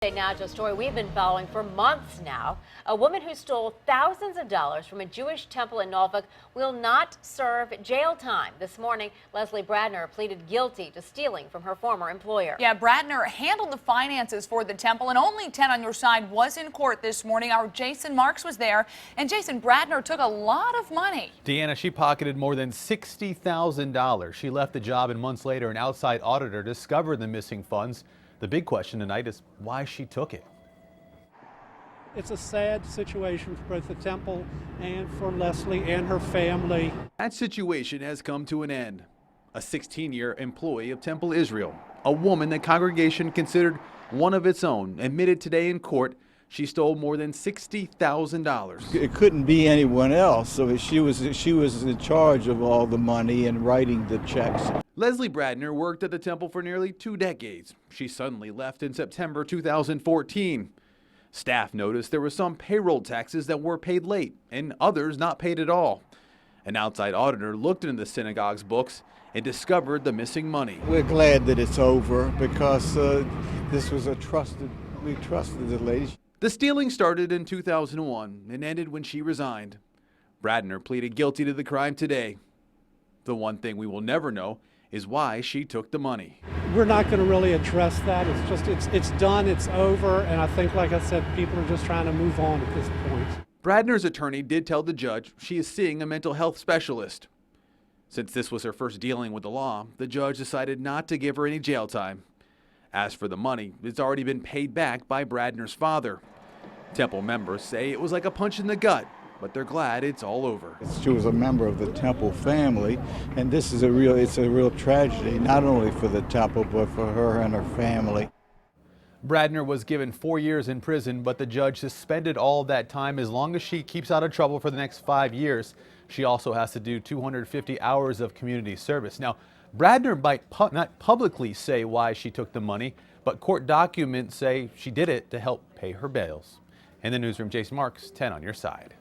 Now to a story we've been following for months now. A woman who stole thousands of dollars from a Jewish temple in Norfolk will not serve jail time. This morning, Leslie Bradner pleaded guilty to stealing from her former employer. Yeah, Bradner handled the finances for the temple, and only 10 on your side was in court this morning. Our Jason Marks was there, and Jason, Bradner took a lot of money. Deanna, she pocketed more than $60,000. She left the job, and months later, an outside auditor discovered the missing funds. The big question tonight is why she took it. It's a sad situation for both the temple and for Leslie and her family. That situation has come to an end. A 16-year employee of Temple Israel, a woman the congregation considered one of its own, admitted today in court she stole more than $60,000. It couldn't be anyone else, so she was in charge of all the money and writing the checks. Leslie Bradner worked at the temple for nearly 2 decades. She suddenly left in September 2014. Staff noticed there were some payroll taxes that were paid late and others not paid at all. An outside auditor looked into the synagogue's books and discovered the missing money. We're glad that it's over because this was we trusted the lady. The stealing started in 2001 and ended when she resigned. Bradner pleaded guilty to the crime today. The one thing we will never know is why she took the money. We're not going to really address that. It's done, it's over, and I think, like I said, people are just trying to move on at this point. Bradner's attorney did tell the judge she is seeing a mental health specialist. Since this was her first dealing with the law, the judge decided not to give her any jail time. As for the money, it's already been paid back by Bradner's father. Temple members say it was like a punch in the gut, but they're glad it's all over. She was a member of the Temple family, and this is it's a real tragedy, not only for the Temple, but for her and her family. Bradner was given 4 years in prison, but the judge suspended all that time as long as she keeps out of trouble for the next 5 years. She also has to do 250 hours of community service. Now, Bradner might not publicly say why she took the money, but court documents say she did it to help pay her bails. In the newsroom, Jason Marks, 10 on your side.